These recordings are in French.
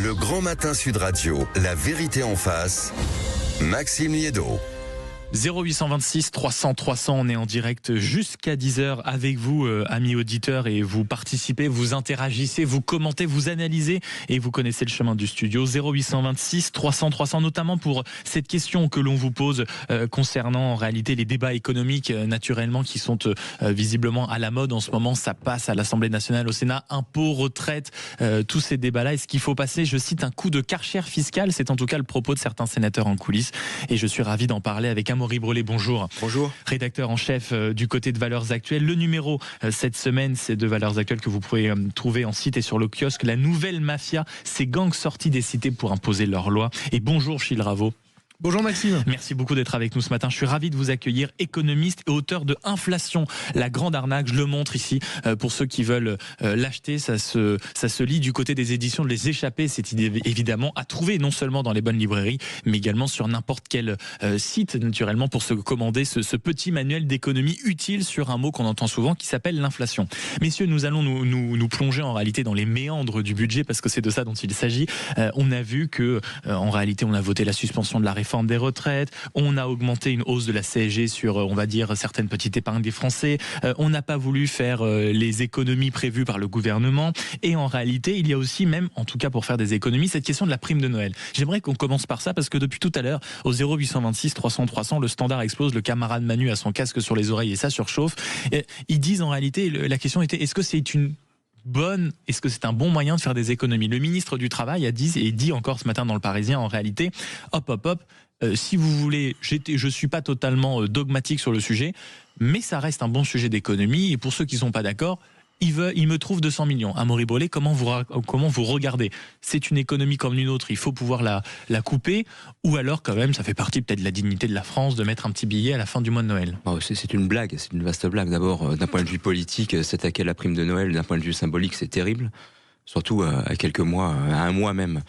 Le Grand Matin Sud Radio, la vérité en face, Maxime Liédot. 0826 300 300, on est en direct jusqu'à 10h avec vous, amis auditeurs, et vous participez, vous interagissez, vous commentez, vous analysez et vous connaissez le chemin du studio. 0826 300 300, notamment pour cette question que l'on vous pose concernant en réalité les débats économiques naturellement qui sont visiblement à la mode en ce moment. Ça passe à l'Assemblée nationale, au Sénat, impôts, retraite, tous ces débats-là. Est-ce qu'il faut passer, je cite, un coup de Karcher fiscal? C'est en tout cas le propos de certains sénateurs en coulisses et je suis ravi d'en parler avec Amaury Brelet. Bonjour. Bonjour. Rédacteur en chef du côté de Valeurs Actuelles. Le numéro cette semaine, c'est de Valeurs Actuelles que vous pouvez trouver en site et sur le kiosque. La nouvelle mafia, ces gangs sortis des cités pour imposer leurs lois. Et bonjour Gilles Raveau. Bonjour Maxime. Merci beaucoup d'être avec nous ce matin. Je suis ravi de vous accueillir, économiste et auteur de Inflation, la grande arnaque. Je le montre ici pour ceux qui veulent l'acheter. Ça se lit du côté des éditions de Les Échappés. C'est évidemment à trouver non seulement dans les bonnes librairies, mais également sur n'importe quel site, naturellement, pour se commander ce petit manuel d'économie utile sur un mot qu'on entend souvent qui s'appelle l'inflation. Messieurs, nous allons nous plonger en réalité dans les méandres du budget parce que c'est de ça dont il s'agit. On a vu que en réalité, on a voté la suspension de la réforme des retraites, on a augmenté une hausse de la CSG sur, on va dire, certaines petites épargnes des Français, on n'a pas voulu faire les économies prévues par le gouvernement, et en réalité, il y a aussi, même, en tout cas pour faire des économies, cette question de la prime de Noël. J'aimerais qu'on commence par ça, parce que depuis tout à l'heure, au 0826 300 300, le standard explose, le camarade Manu a son casque sur les oreilles et ça surchauffe. Et ils disent en réalité, la question était, est-ce que c'est est-ce que c'est un bon moyen de faire des économies? Le ministre du Travail a dit encore ce matin dans le Parisien, en réalité, si vous voulez, je suis pas totalement dogmatique sur le sujet, mais ça reste un bon sujet d'économie, et pour ceux qui sont pas d'accord, il me trouve 200 millions. Amaury Brelet, comment vous regardez? C'est une économie comme une autre, il faut pouvoir la couper, ou alors quand même ça fait partie peut-être de la dignité de la France de mettre un petit billet à la fin du mois de Noël? C'est une blague, c'est une vaste blague. D'abord, d'un point de vue politique, s'attaquer à la prime de Noël, d'un point de vue symbolique, c'est terrible. Surtout à quelques mois, à un mois même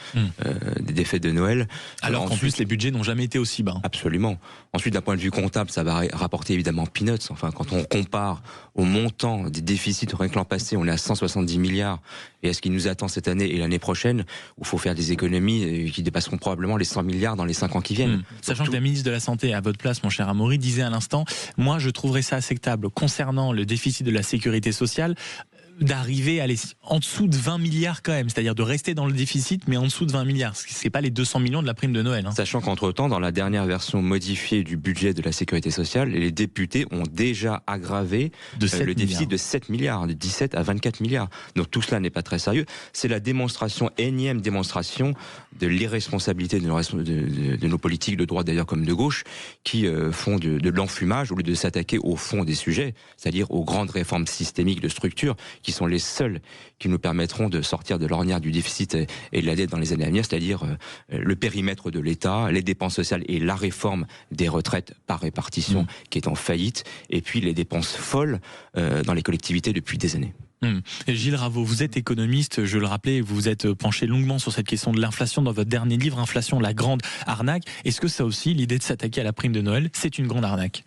des fêtes de Noël. Alors qu'en plus les budgets n'ont jamais été aussi bas. Absolument. Ensuite, d'un point de vue comptable, ça va rapporter évidemment peanuts. Enfin, quand on compare au montant des déficits, rien que l'an passé, on est à 170 milliards. Et à ce qui nous attend cette année et l'année prochaine, où il faut faire des économies qui dépasseront probablement les 100 milliards dans les 5 ans qui viennent. Sachant que la ministre de la Santé, à votre place, mon cher Amaury, disait à l'instant, moi je trouverais ça acceptable concernant le déficit de la sécurité sociale, d'arriver à aller en dessous de 20 milliards quand même, c'est-à-dire de rester dans le déficit mais en dessous de 20 milliards, c'est pas les 200 millions de la prime de Noël. Sachant qu'entre-temps, dans la dernière version modifiée du budget de la sécurité sociale, les députés ont déjà aggravé le déficit de 7 milliards, de 17 à 24 milliards. Donc tout cela n'est pas très sérieux. C'est la énième démonstration de l'irresponsabilité de nos politiques de droite d'ailleurs comme de gauche, qui font de l'enfumage au lieu de s'attaquer au fond des sujets, c'est-à-dire aux grandes réformes systémiques de structure, qui sont les seuls qui nous permettront de sortir de l'ornière du déficit et de la dette dans les années à venir, c'est-à-dire le périmètre de l'État, les dépenses sociales et la réforme des retraites par répartition qui est en faillite, et puis les dépenses folles dans les collectivités depuis des années. Gilles Raveau, vous êtes économiste, je le rappelais, vous vous êtes penché longuement sur cette question de l'inflation dans votre dernier livre, Inflation, la grande arnaque. Est-ce que ça aussi, l'idée de s'attaquer à la prime de Noël, c'est une grande arnaque?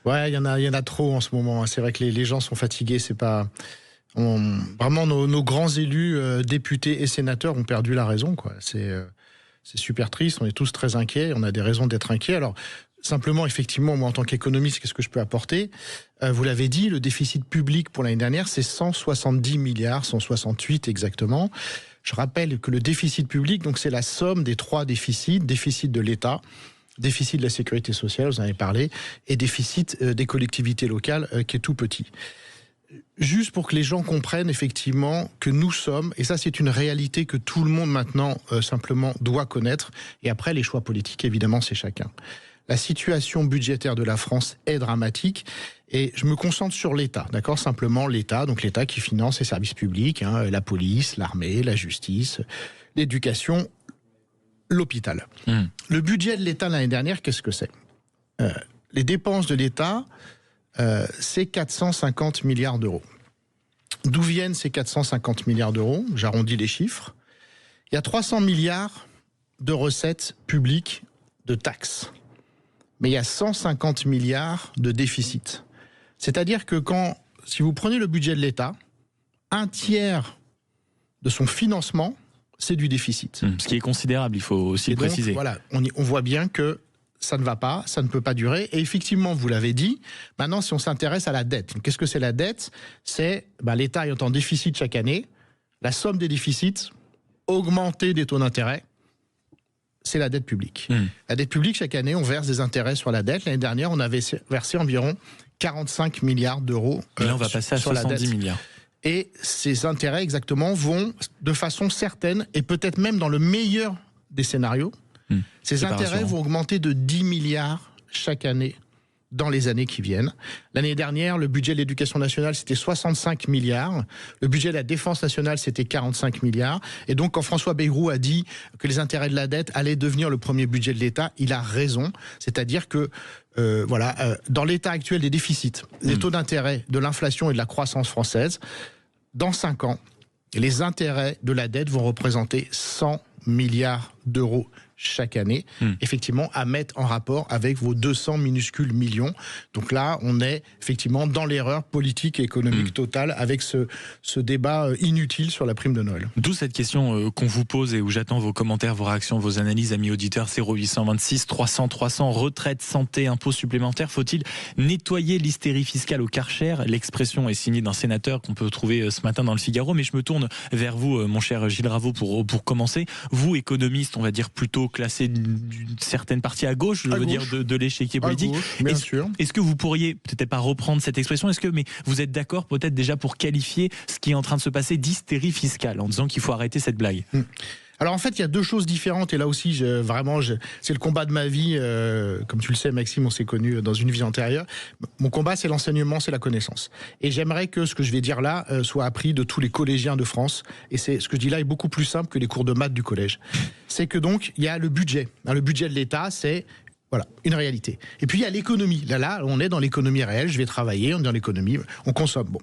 Ouais, il y en a trop en ce moment. C'est vrai que les gens sont fatigués. C'est pas vraiment nos grands élus, députés et sénateurs ont perdu la raison, quoi. C'est super triste. On est tous très inquiets. On a des raisons d'être inquiets. Alors simplement, effectivement, moi en tant qu'économiste, qu'est-ce que je peux apporter? Vous l'avez dit, le déficit public pour l'année dernière, c'est 170 milliards, 168 exactement. Je rappelle que le déficit public, donc c'est la somme des trois déficits: déficit de l'État, déficit de la sécurité sociale, vous en avez parlé, et déficit des collectivités locales qui est tout petit. Juste pour que les gens comprennent effectivement que nous sommes, et ça c'est une réalité que tout le monde maintenant simplement doit connaître, et après les choix politiques évidemment c'est chacun. La situation budgétaire de la France est dramatique, et je me concentre sur l'État, d'accord? Simplement l'État, donc l'État qui finance les services publics, la police, l'armée, la justice, l'éducation, l'hôpital. Le budget de l'État l'année dernière, qu'est-ce que c'est? Les dépenses de l'État, c'est 450 milliards d'euros. D'où viennent ces 450 milliards d'euros? J'arrondis les chiffres. Il y a 300 milliards de recettes publiques de taxes. Mais il y a 150 milliards de déficit. C'est-à-dire que si vous prenez le budget de l'État, un tiers de son financement, c'est du déficit. Ce qui est considérable, il faut aussi le préciser. Donc, voilà, on voit bien que ça ne va pas, ça ne peut pas durer. Et effectivement, vous l'avez dit, maintenant, si on s'intéresse à la dette, qu'est-ce que c'est la dette? C'est l'État est en déficit chaque année, la somme des déficits, augmenter des taux d'intérêt, c'est la dette publique. La dette publique, chaque année, on verse des intérêts sur la dette. L'année dernière, on avait versé environ 45 milliards d'euros. Et là, on va passer à 70 milliards. Et ces intérêts, exactement, vont de façon certaine, et peut-être même dans le meilleur des scénarios, ces intérêts vont augmenter de 10 milliards chaque année dans les années qui viennent. L'année dernière, le budget de l'éducation nationale, c'était 65 milliards. Le budget de la défense nationale, c'était 45 milliards. Et donc, quand François Bayrou a dit que les intérêts de la dette allaient devenir le premier budget de l'État, il a raison. C'est-à-dire que, dans l'état actuel des déficits, les taux d'intérêt, de l'inflation et de la croissance française, dans 5 ans, les intérêts de la dette vont représenter 100 milliards d'euros chaque année, effectivement, à mettre en rapport avec vos 200 minuscules millions. Donc là, on est effectivement dans l'erreur politique et économique totale avec ce débat inutile sur la prime de Noël. D'où cette question qu'on vous pose et où j'attends vos commentaires, vos réactions, vos analyses, amis auditeurs. 0826 300 300, retraite, santé, impôts supplémentaires. Faut-il nettoyer l'hystérie fiscale au Karcher? L'expression est signée d'un sénateur qu'on peut trouver ce matin dans le Figaro, mais je me tourne vers vous, mon cher Gilles Raveau, pour commencer. Vous, économiste, on va dire plutôt classé d'une certaine partie à gauche, dire, de l'échiquier politique. Gauche, bien sûr. Est-ce que vous pourriez, peut-être pas reprendre cette expression, mais vous êtes d'accord peut-être déjà pour qualifier ce qui est en train de se passer d'hystérie fiscale, en disant qu'il faut arrêter cette blague? Alors en fait, il y a deux choses différentes, et là aussi, c'est le combat de ma vie. Comme tu le sais, Maxime, on s'est connus dans une vie antérieure. Mon combat, c'est l'enseignement, c'est la connaissance. Et j'aimerais que ce que je vais dire là soit appris de tous les collégiens de France. Et ce que je dis là est beaucoup plus simple que les cours de maths du collège. C'est que donc, il y a le budget. Le budget de l'État, c'est une réalité. Et puis il y a l'économie. Là, on est dans l'économie réelle. Je vais travailler, on est dans l'économie, on consomme. Bon.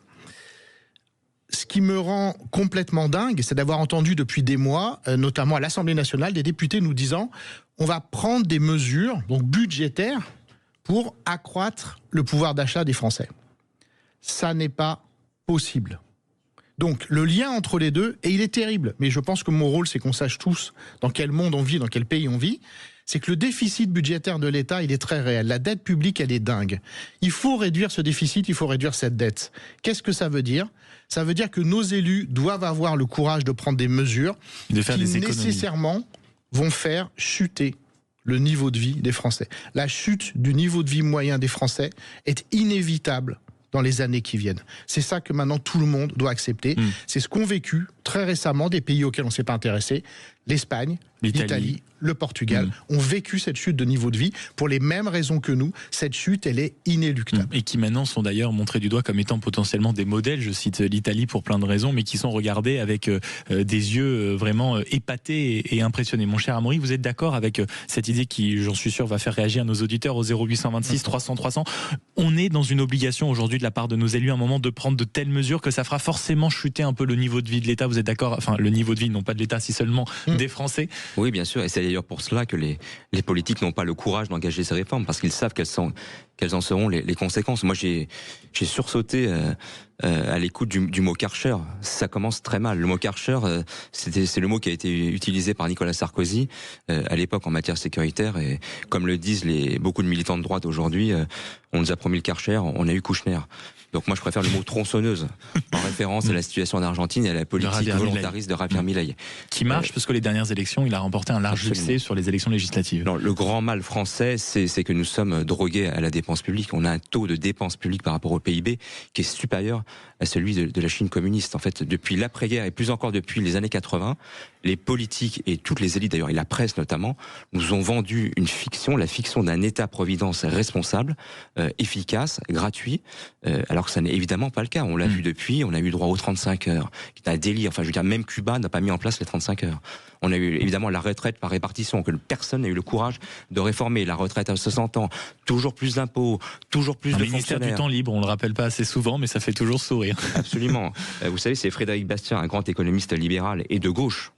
Ce qui me rend complètement dingue, c'est d'avoir entendu depuis des mois, notamment à l'Assemblée nationale, des députés nous disant on va prendre des mesures donc budgétaires pour accroître le pouvoir d'achat des Français. Ça n'est pas possible. Donc le lien entre les deux, et il est terrible, mais je pense que mon rôle, c'est qu'on sache tous dans quel monde on vit, dans quel pays on vit, c'est que le déficit budgétaire de l'État, il est très réel. La dette publique, elle est dingue. Il faut réduire ce déficit, il faut réduire cette dette. Qu'est-ce que ça veut dire? Ça veut dire que nos élus doivent avoir le courage de prendre des mesures qui nécessairement vont faire chuter le niveau de vie des Français. La chute du niveau de vie moyen des Français est inévitable dans les années qui viennent. C'est ça que maintenant tout le monde doit accepter. C'est ce qu'ont vécu très récemment des pays auxquels on ne s'est pas intéressé. L'Espagne, l'Italie, le Portugal ont vécu cette chute de niveau de vie pour les mêmes raisons que nous. Cette chute, elle est inéluctable. Et qui maintenant sont d'ailleurs montrés du doigt comme étant potentiellement des modèles. Je cite l'Italie pour plein de raisons, mais qui sont regardés avec des yeux vraiment épatés et impressionnés. Mon cher Amaury, vous êtes d'accord avec cette idée qui, j'en suis sûr, va faire réagir nos auditeurs au 0826 300 300. On est dans une obligation aujourd'hui de la part de nos élus à un moment de prendre de telles mesures que ça fera forcément chuter un peu le niveau de vie de l'État. Vous êtes d'accord? Enfin, le niveau de vie, non pas de l'État, si seulement des Français. Oui, bien sûr. Et c'est d'ailleurs pour cela que les politiques n'ont pas le courage d'engager ces réformes, parce qu'ils savent quelles en seront les conséquences. Moi, j'ai sursauté à l'écoute du mot Karcher. Ça commence très mal. Le mot Karcher, c'est le mot qui a été utilisé par Nicolas Sarkozy à l'époque en matière sécuritaire. Et comme le disent beaucoup de militants de droite aujourd'hui, on nous a promis le Karcher, on a eu Kouchner. Donc moi je préfère le mot tronçonneuse en référence à la situation en Argentine et à la politique volontariste de Javier Milei. Qui marche parce que les dernières élections, il a remporté un large succès sur les élections législatives. Non, le grand mal français, c'est que nous sommes drogués à la dépense publique. On a un taux de dépense publique par rapport au PIB qui est supérieur à celui de la Chine communiste. En fait, depuis l'après-guerre et plus encore depuis les années 80, les politiques et toutes les élites d'ailleurs, et la presse notamment, nous ont vendu une fiction, la fiction d'un État-providence responsable, efficace, gratuit, alors que ça n'est évidemment pas le cas. On l'a vu depuis, on a eu droit aux 35 heures, qui est un délire. Enfin, je veux dire, même Cuba n'a pas mis en place les 35 heures. On a eu évidemment la retraite par répartition, que personne n'a eu le courage de réformer. La retraite à 60 ans, toujours plus d'impôts, toujours plus de fonctionnaires. Le ministère du temps libre, on le rappelle pas assez souvent, mais ça fait toujours sourire. Absolument. Vous savez, c'est Frédéric Bastiat, un grand économiste libéral et de gauche,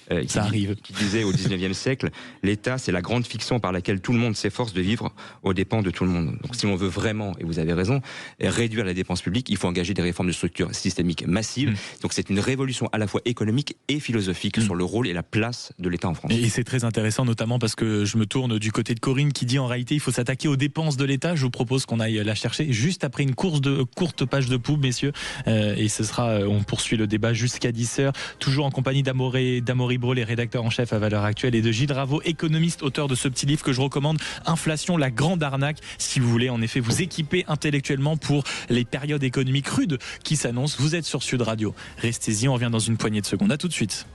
qui disait au 19e siècle, l'État, c'est la grande fiction par laquelle tout le monde s'efforce de vivre aux dépens de tout le monde. Donc si on veut vraiment, et vous avez raison, réduire la dépense publique, il faut engager des réformes de structure systémiques massives. Donc c'est une révolution à la fois économique et philosophique sur le rôle et la place de l'État en France. Et c'est très intéressant, notamment parce que je me tourne du côté de Corinne qui dit en réalité il faut s'attaquer aux dépenses de l'État. Je vous propose qu'on aille la chercher juste après une courte page de pub, messieurs. Et ce sera, on poursuit le débat jusqu'à 10h, toujours en compagnie d'Amaury Brelet, rédacteur en chef à Valeurs Actuelles, et de Gilles Raveau, économiste, auteur de ce petit livre que je recommande, Inflation, la grande arnaque. Si vous voulez en effet vous équiper intellectuellement pour les périodes économiques rudes qui s'annoncent, vous êtes sur Sud Radio. Restez-y, on revient dans une poignée de secondes. À tout de suite.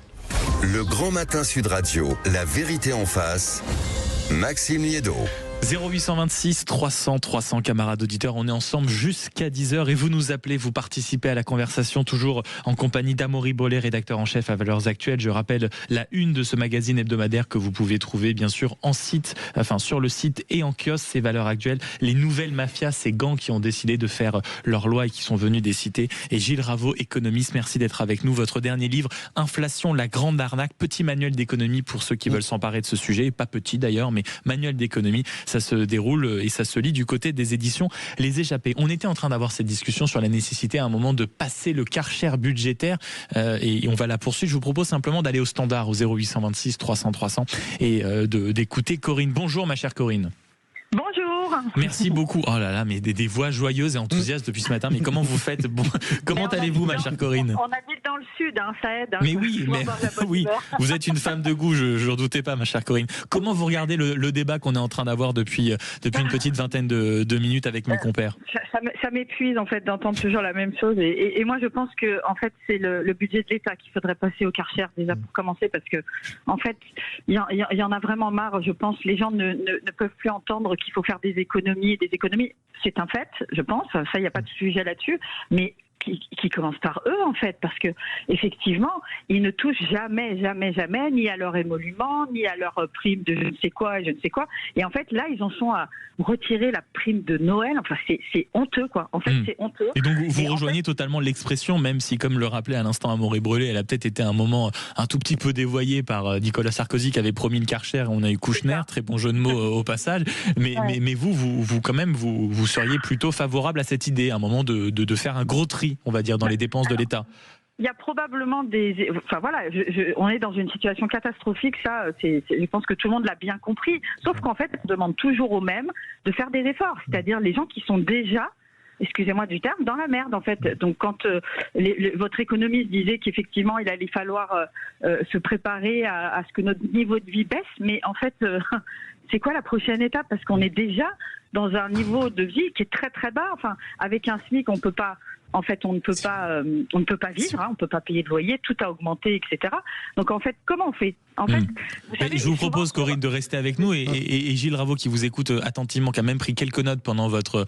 Le Grand Matin Sud Radio, la vérité en face, Maxime Liédot. 0826 300 300 camarades auditeurs, on est ensemble jusqu'à 10h et vous nous appelez, vous participez à la conversation, toujours en compagnie d'Amaury Brelet, rédacteur en chef à Valeurs Actuelles. Je rappelle la une de ce magazine hebdomadaire que vous pouvez trouver bien sûr sur le site et en kiosque, c'est Valeurs Actuelles. Les nouvelles mafias, ces gangs qui ont décidé de faire leur loi et qui sont venus des cités. Et Gilles Raveau, économiste, merci d'être avec nous. Votre dernier livre, Inflation, la grande arnaque, petit manuel d'économie pour ceux qui veulent s'emparer de ce sujet, pas petit d'ailleurs, mais manuel d'économie. Ça se déroule et ça se lit du côté des éditions Les Échappés. On était en train d'avoir cette discussion sur la nécessité à un moment de passer le Karcher budgétaire et on va la poursuivre. Je vous propose simplement d'aller au standard au 0826 300 300 et d'écouter Corinne. Bonjour ma chère Corinne. Bonjour. Merci beaucoup. Oh là là, mais des voix joyeuses et enthousiastes depuis ce matin. Mais comment vous faites? Comment allez-vous, ma chère Corinne? On habite dans le sud, ça aide. Mais oui, oui. Vous êtes une femme de goût, je n'en doutais pas, ma chère Corinne. Comment vous regardez le débat qu'on est en train d'avoir depuis une petite vingtaine de minutes avec mes compères? Ça m'épuise en fait d'entendre toujours la même chose. Et moi, je pense que en fait, c'est le budget de l'État qu'il faudrait passer au Karcher déjà pour commencer, parce que en fait, il y en a vraiment marre. Je pense les gens ne peuvent plus entendre qu'il faut faire des économies. C'est un fait, je pense. Ça, il n'y a pas de sujet là-dessus. Mais qui commencent par eux, en fait, parce que effectivement, ils ne touchent jamais, ni à leur émolument, ni à leur prime de je ne sais quoi et je ne sais quoi. Et en fait, là, ils en sont à retirer la prime de Noël. Enfin, c'est honteux, quoi. En fait, c'est honteux. Et donc, vous rejoignez totalement l'expression, même si, comme le rappelait à l'instant Amaury Brelet, elle a peut-être été un moment un tout petit peu dévoyée par Nicolas Sarkozy qui avait promis le Karcher. On a eu Kouchner, très bon jeu de mots au passage. Mais vous, quand même, vous seriez plutôt favorable à cette idée, à un moment de faire un gros tri, on va dire, dans les dépenses de l'État. Il y a probablement on est dans une situation catastrophique, ça, je pense que tout le monde l'a bien compris. Sauf qu'en fait, on demande toujours aux mêmes de faire des efforts, c'est-à-dire les gens qui sont déjà, excusez-moi du terme, dans la merde en fait. Donc quand votre économiste disait qu'effectivement il allait falloir se préparer à ce que notre niveau de vie baisse, mais en fait c'est quoi la prochaine étape? Parce qu'on est déjà dans un niveau de vie qui est très très bas. Enfin, avec un SMIC, on ne peut pas vivre, on ne peut pas payer de loyer, tout a augmenté, etc. Donc en fait, comment on fait? En fait, vous savez, je vous propose, Corinne, de rester avec nous et Gilles Raveau, qui vous écoute attentivement, qui a même pris quelques notes pendant votre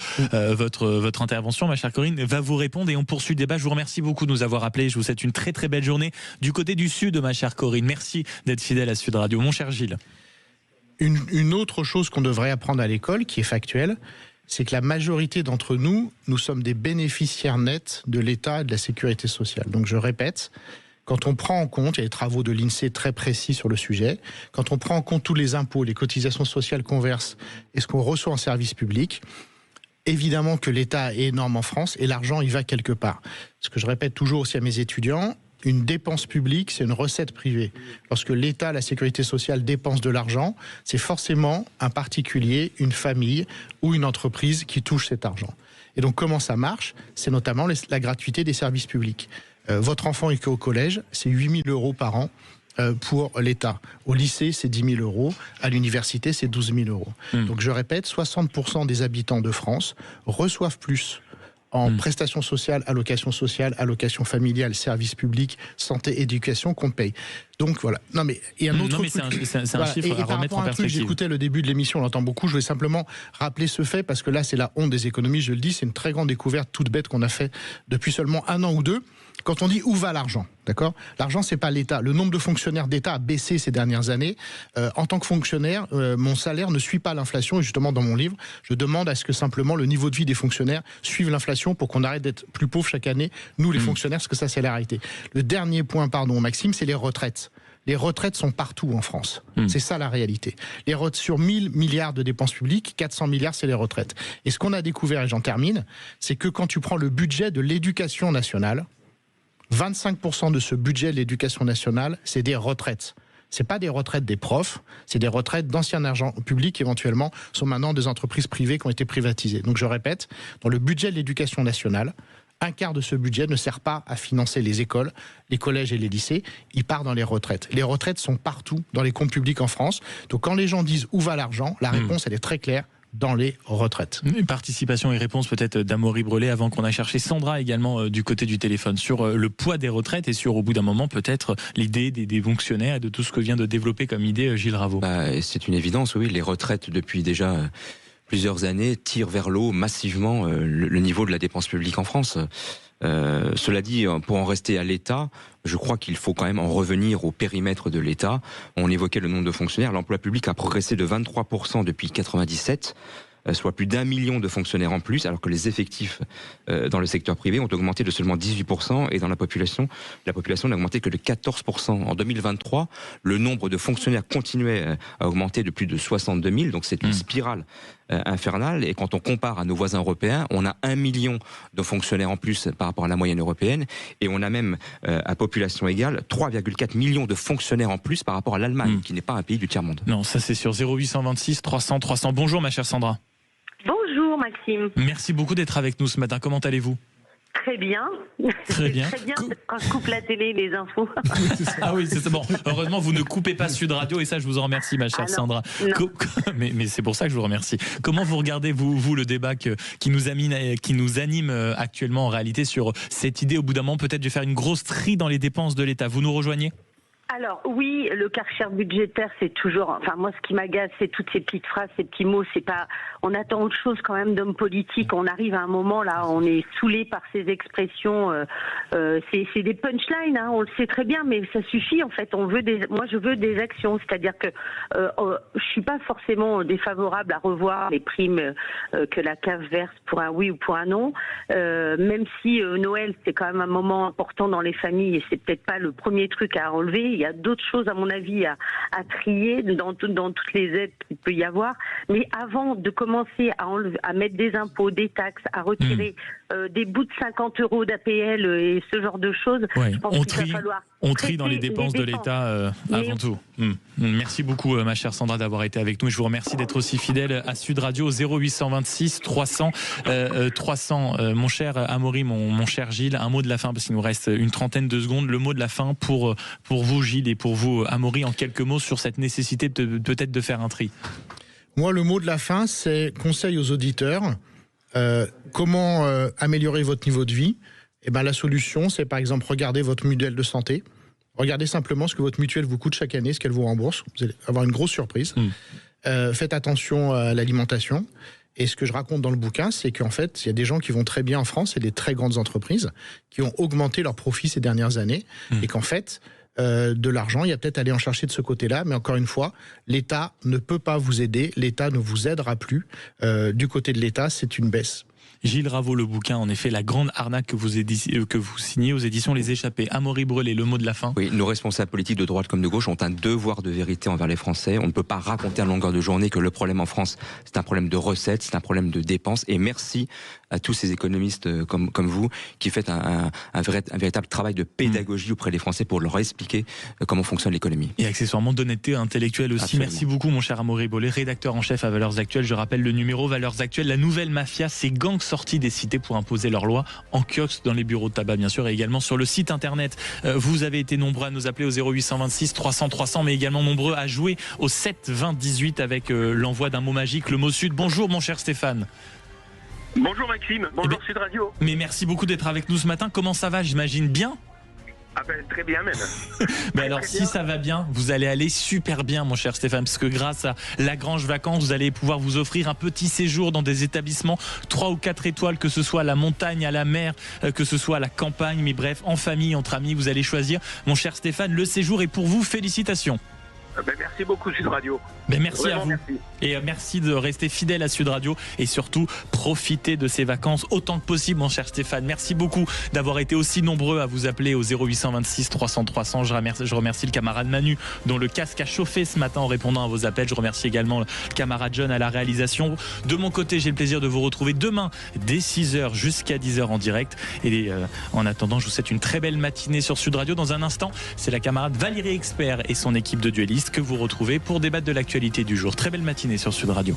intervention, ma chère Corinne, va vous répondre et on poursuit le débat. Je vous remercie beaucoup de nous avoir appelés. Je vous souhaite une très très belle journée du côté du Sud, ma chère Corinne. Merci d'être fidèle à Sud Radio. Mon cher Gilles. Une autre chose qu'on devrait apprendre à l'école, qui est factuelle, c'est que la majorité d'entre nous sommes des bénéficiaires nets de l'État et de la sécurité sociale. Donc je répète, quand on prend en compte, il y a des travaux de l'INSEE très précis sur le sujet, quand on prend en compte tous les impôts, les cotisations sociales qu'on verse et ce qu'on reçoit en service public, évidemment que l'État est énorme en France et l'argent, il va quelque part. Ce que je répète toujours aussi à mes étudiants, une dépense publique, c'est une recette privée. Lorsque l'État, la sécurité sociale dépense de l'argent, c'est forcément un particulier, une famille ou une entreprise qui touche cet argent. Et donc comment ça marche? C'est notamment la gratuité des services publics. Votre enfant est au collège, c'est 8 000 € par an pour l'État. Au lycée, c'est 10 000 €. À l'université, c'est 12 000 €. Donc je répète, 60% des habitants de France reçoivent plus en prestations sociales, allocations familiales, services publics, santé, éducation qu'on paye. Donc voilà. Non mais il y a un autre truc. C'est un chiffre à remettre en perspective. J'écoutais le début de l'émission, on l'entend beaucoup. Je voulais simplement rappeler ce fait parce que là c'est la honte des économies. Je le dis, c'est une très grande découverte toute bête qu'on a fait depuis seulement 1 an ou 2. Quand on dit où va l'argent, d'accord? L'argent, c'est pas l'État. Le nombre de fonctionnaires d'État a baissé ces dernières années. En tant que fonctionnaire, mon salaire ne suit pas l'inflation. Et justement, dans mon livre, je demande à ce que simplement le niveau de vie des fonctionnaires suive l'inflation pour qu'on arrête d'être plus pauvres chaque année, nous les fonctionnaires, parce que ça, c'est la réalité. Le dernier point, pardon, Maxime, c'est les retraites. les retraites sont partout en France. C'est ça la réalité. Sur 1000 milliards de dépenses publiques, 400 milliards, c'est les retraites. Et ce qu'on a découvert, et j'en termine, c'est que quand tu prends le budget de l'éducation nationale, 25% de ce budget de l'éducation nationale, c'est des retraites. C'est pas des retraites des profs, c'est des retraites d'anciens agents publics qui éventuellement sont maintenant des entreprises privées qui ont été privatisées. Donc je répète, dans le budget de l'éducation nationale, un quart de ce budget ne sert pas à financer les écoles, les collèges et les lycées, il part dans les retraites. Les retraites sont partout dans les comptes publics en France. Donc quand les gens disent où va l'argent, la réponse elle est très claire. Dans les retraites. Une participation et réponse peut-être d'Amaury Brelet avant qu'on aille chercher Sandra également du côté du téléphone sur le poids des retraites et sur au bout d'un moment peut-être l'idée des fonctionnaires et de tout ce que vient de développer comme idée Gilles Raveau. C'est une évidence, oui, les retraites depuis déjà plusieurs années tirent vers le haut massivement le niveau de la dépense publique en France. Cela dit, pour en rester à l'État, je crois qu'il faut quand même en revenir au périmètre de l'État. On évoquait le nombre de fonctionnaires. L'emploi public a progressé de 23% depuis 1997, soit plus d'1 million de fonctionnaires en plus, alors que les effectifs dans le secteur privé ont augmenté de seulement 18%, et dans la population n'a augmenté que de 14%. En 2023, le nombre de fonctionnaires continuait à augmenter de plus de 62 000, donc c'est une spirale infernale. Et quand on compare à nos voisins européens, on a 1 million de fonctionnaires en plus par rapport à la moyenne européenne, et on a même, à population égale, 3,4 millions de fonctionnaires en plus par rapport à l'Allemagne, qui n'est pas un pays du tiers-monde. Non, ça c'est sur 0826 300 300. Bonjour ma chère Sandra. Bonjour Maxime. Merci beaucoup d'être avec nous ce matin. Comment allez-vous ? Très bien. Très bien. Très bien quand je coupe la télé, les infos. Ah oui, c'est bon. Heureusement, vous ne coupez pas Sud Radio et ça, je vous en remercie, ma chère Sandra. Non. Mais c'est pour ça que je vous remercie. Comment vous regardez, vous le débat qui nous anime actuellement en réalité sur cette idée, au bout d'un moment, peut-être de faire une grosse tri dans les dépenses de l'État ? Vous nous rejoignez ? Alors oui, le Karcher budgétaire, c'est toujours. Enfin moi, ce qui m'agace, c'est toutes ces petites phrases, ces petits mots. C'est pas. On attend autre chose quand même d'hommes politiques. On arrive à un moment là, on est saoulé par ces expressions. C'est des punchlines, hein, on le sait très bien, mais ça suffit en fait. Moi, je veux des actions. C'est-à-dire que je suis pas forcément défavorable à revoir les primes que la CAF verse pour un oui ou pour un non. Même si Noël, c'est quand même un moment important dans les familles et c'est peut-être pas le premier truc à enlever. Il y a d'autres choses, à mon avis, à trier dans toutes les aides qu'il peut y avoir. Mais avant de commencer à mettre des impôts, des taxes, à retirer des bouts de 50 € d'APL et ce genre de choses, je pense qu'il va falloir... On trie dans les dépenses de l'État avant tout. Merci beaucoup, ma chère Sandra, d'avoir été avec nous. Et je vous remercie d'être aussi fidèle à Sud Radio 0826 300 300. Mon cher Amaury, mon cher Gilles, un mot de la fin, parce qu'il nous reste une trentaine de secondes. Le mot de la fin pour vous, Gilles, et pour vous, Amaury, en quelques mots sur cette nécessité peut-être de faire un tri. Moi, le mot de la fin, c'est conseil aux auditeurs. Comment améliorer votre niveau de vie ? Eh ben, la solution, c'est par exemple regarder votre mutuelle de santé. Regardez simplement ce que votre mutuelle vous coûte chaque année, ce qu'elle vous rembourse. Vous allez avoir une grosse surprise. Faites attention à l'alimentation. Et ce que je raconte dans le bouquin, c'est qu'en fait, il y a des gens qui vont très bien en France et des très grandes entreprises qui ont augmenté leurs profits ces dernières années. Et qu'en fait, de l'argent, il y a peut-être à aller en chercher de ce côté-là. Mais encore une fois, l'État ne peut pas vous aider. L'État ne vous aidera plus. Du côté de l'État, c'est une baisse. Gilles Raveau, le bouquin, en effet, la grande arnaque que vous signez aux éditions Les Échappés. Amaury Brelet, le mot de la fin. Oui, nos responsables politiques de droite comme de gauche ont un devoir de vérité envers les Français. On ne peut pas raconter à longueur de journée que le problème en France, c'est un problème de recettes, c'est un problème de dépenses. Et merci à tous ces économistes comme vous qui faites un véritable travail de pédagogie auprès des Français pour leur expliquer comment fonctionne l'économie. Et accessoirement d'honnêteté intellectuelle aussi. Absolument. Merci beaucoup, mon cher Amaury Brelet, rédacteur en chef à Valeurs Actuelles. Je rappelle le numéro Valeurs Actuelles, la nouvelle mafia, ces gangs sortis des cités pour imposer leurs lois en kiosque, dans les bureaux de tabac bien sûr, et également sur le site internet. Vous avez été nombreux à nous appeler au 0826 300 300, mais également nombreux à jouer au 7 20 18 avec l'envoi d'un mot magique, le mot Sud. Bonjour mon cher Stéphane. Bonjour Maxime, bonjour Sud Radio. Mais merci beaucoup d'être avec nous ce matin. Comment ça va? J'imagine bien. Ah ben très bien même. Mais alors si ça va bien, vous allez aller super bien mon cher Stéphane, parce que grâce à Lagrange Vacances, vous allez pouvoir vous offrir un petit séjour dans des établissements 3 ou 4 étoiles, que ce soit à la montagne, à la mer, que ce soit à la campagne, mais bref, en famille, entre amis, vous allez choisir. Mon cher Stéphane, le séjour est pour vous, félicitations. Merci beaucoup Sud Radio. Merci Vraiment, à vous. merci. Et merci de rester fidèle à Sud Radio et surtout profiter de ces vacances autant que possible, mon cher Stéphane. Merci beaucoup d'avoir été aussi nombreux à vous appeler au 0826 300 300. Je remercie le camarade Manu dont le casque a chauffé ce matin en répondant à vos appels. Je remercie également le camarade John à la réalisation. De mon côté, j'ai le plaisir de vous retrouver demain dès 6h jusqu'à 10h en direct. Et en attendant, je vous souhaite une très belle matinée sur Sud Radio. Dans un instant, c'est la camarade Valérie Expert et son équipe de duellistes que vous retrouvez pour débattre de l'actualité du jour. Très belle matinée sur Sud Radio.